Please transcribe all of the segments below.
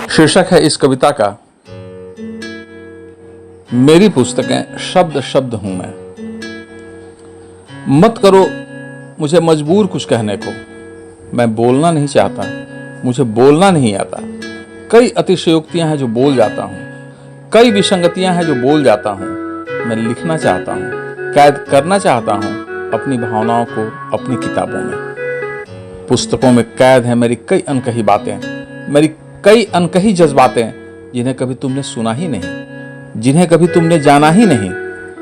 शीर्षक है इस कविता का, मेरी पुस्तकें शब्द शब्द हूं मैं। मत करो मुझे मजबूर कुछ कहने को, मैं बोलना नहीं चाहता, मुझे बोलना नहीं आता। कई अतिशयोक्तियां हैं जो बोल जाता हूं, कई विसंगतियां हैं जो बोल जाता हूं। मैं लिखना चाहता हूं, कैद करना चाहता हूं अपनी भावनाओं को अपनी किताबों में। पुस्तकों में कैद है मेरी कई अनकही बातें, मेरी कई अनकही जज्बातें, जिन्हें कभी तुमने सुना ही नहीं, जिन्हें कभी तुमने जाना ही नहीं।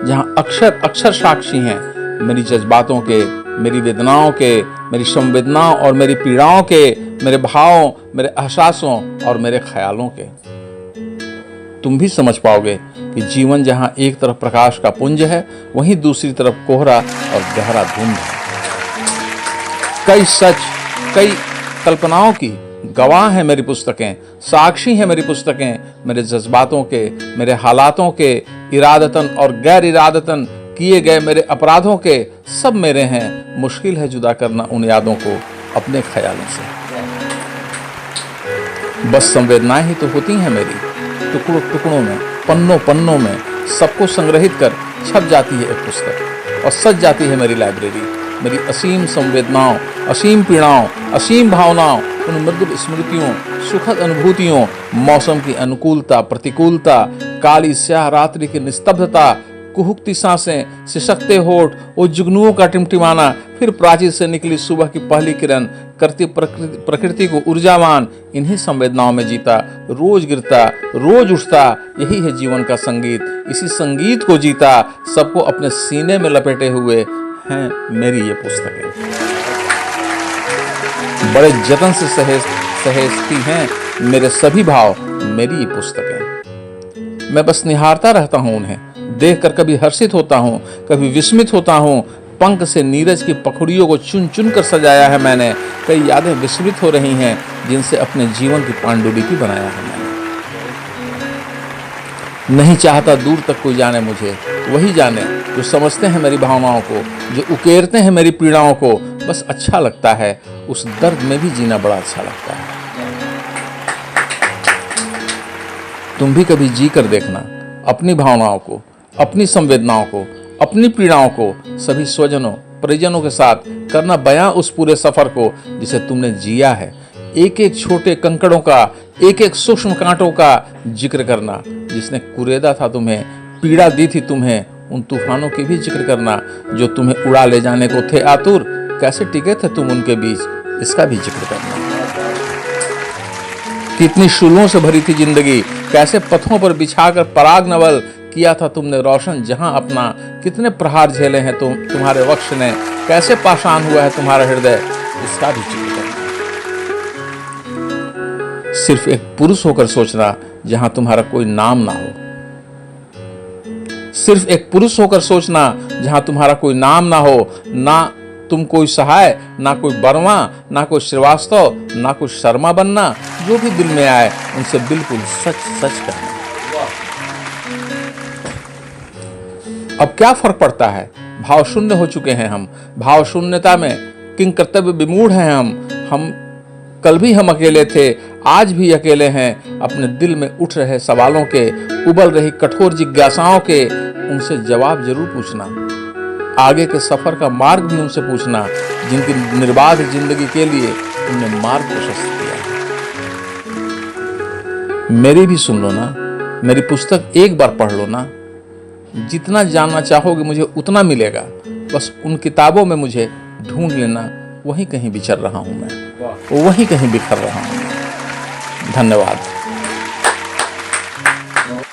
जहां अक्षर अक्षर साक्षी हैं मेरी जज्बातों के, मेरी वेदनाओं के, मेरी संवेदनाओं और मेरी पीड़ाओं के, मेरे भावों, मेरे एहसासों और मेरे ख्यालों के। तुम भी समझ पाओगे कि जीवन जहां एक तरफ प्रकाश का पुंज है, वहीं दूसरी तरफ कोहरा और गहरा धुंध है। कई सच, कई कल्पनाओं की गवाह है मेरी पुस्तकें, साक्षी है मेरी पुस्तकें मेरे जज्बातों के, मेरे हालातों के, इरादतन और गैर इरादतन किए गए मेरे अपराधों के। सब मेरे हैं, मुश्किल है जुदा करना उन यादों को अपने ख्यालों से। बस संवेदनाएं ही तो होती हैं मेरी, टुकड़ों टुकड़ों में, पन्नों पन्नों में सबको संग्रहित कर छप जाती है एक पुस्तक और सज जाती है मेरी लाइब्रेरी। मेरी असीम संवेदनाओं, असीम पीड़ाओं, असीम भावनाओं, उन मृदुल स्मृतियों, सुखद अनुभूतियों, मौसम की अनुकूलता, प्रतिकूलता, काली स्याह रात्रि की निस्तब्धता, कुहुकती सांसें, सिसकते होठ, वो जुगनुओं का टिमटिमाना, फिर प्राचीर से निकली सुबह की पहली किरण, करती प्रकृति को ऊर्जावान। इन्हीं संवेदनाओं में जीता, रोज गिरता, रोज उठता, यही है जीवन का संगीत। इसी संगीत को जीता, सबको अपने सीने में लपेटे हुए हैं मेरी ये पुस्तकें। बड़े जतन से सहेजती हैं मेरे सभी भाव मेरी ये पुस्तकें। मैं बस निहारता रहता हूं उन्हें, देखकर कभी हर्षित होता हूं, कभी विस्मित होता हूं। पंख से नीरज की पखुड़ियों को चुन चुन कर सजाया है मैंने। कई यादें विस्मृत हो रही हैं जिनसे अपने जीवन की पांडुलिपि बनाया है मैंने। नहीं चाहता दूर तक कोई जाने मुझे, वही जाने जो समझते हैं मेरी भावनाओं को, जो उकेरते हैं मेरी पीड़ाओं को। बस अच्छा लगता है, उस दर्द में भी जीना बड़ा अच्छा लगता है। तुम भी कभी जी कर देखना अपनी भावनाओं को, अपनी संवेदनाओं को, अपनी पीड़ाओं को सभी स्वजनों परिजनों के साथ करना बयां उस पूरे सफर को जिसे तुमने जिया है। एक एक छोटे कंकड़ों का, एक एक सूक्ष्म कांटों का जिक्र करना, जिसने कुरेदा था तुम्हें, पीड़ा दी थी तुम्हें। उन तूफानों की भी जिक्र करना जो तुम्हें उड़ा ले जाने को थे आतुर। कैसे टिके थे तुम उनके बीच, इसका भी जिक्र करना। कितनी शुलुओं से भरी थी जिंदगी, कैसे पथों पर बिछाकर पराग नवल किया था तुमने रोशन जहां अपना। कितने प्रहार झेले हैं तुम्हारे वक्ष ने, कैसे पाषाण हुआ है तुम्हारा हृदय, इसका भी जिक्र करना। सिर्फ एक पुरुष होकर सोचना जहां तुम्हारा कोई नाम ना हो। सिर्फ एक पुरुष होकर सोचना जहां तुम्हारा कोई नाम ना हो। ना तुम कोई सहाय, ना कोई बर्मा, ना कोई श्रीवास्तव, ना कोई शर्मा बनना। जो भी दिल में आए उनसे बिल्कुल सच सच कहना। अब क्या फर्क पड़ता है, भाव शून्य हो चुके हैं हम। भाव शून्यता में किंग कर्तव्य विमूढ़ हैं हम कल भी हम अकेले थे, आज भी अकेले हैं। अपने दिल में उठ रहे सवालों के, उबल रही कठोर जिज्ञासाओं के, उनसे जवाब जरूर पूछना। आगे के सफर का मार्ग भी उनसे पूछना, जिनकी निर्बाध जिंदगी के लिए उन्हें मार्ग प्रशस्त किया। मेरी भी सुन लो ना, मेरी पुस्तक एक बार पढ़ लो ना। जितना जानना चाहोगे मुझे उतना मिलेगा। बस उन किताबों में मुझे ढूंढ लेना, वहीं कहीं विचर रहा हूं मैं, वहीं कहीं बिखर रहा हूं। धन्यवाद।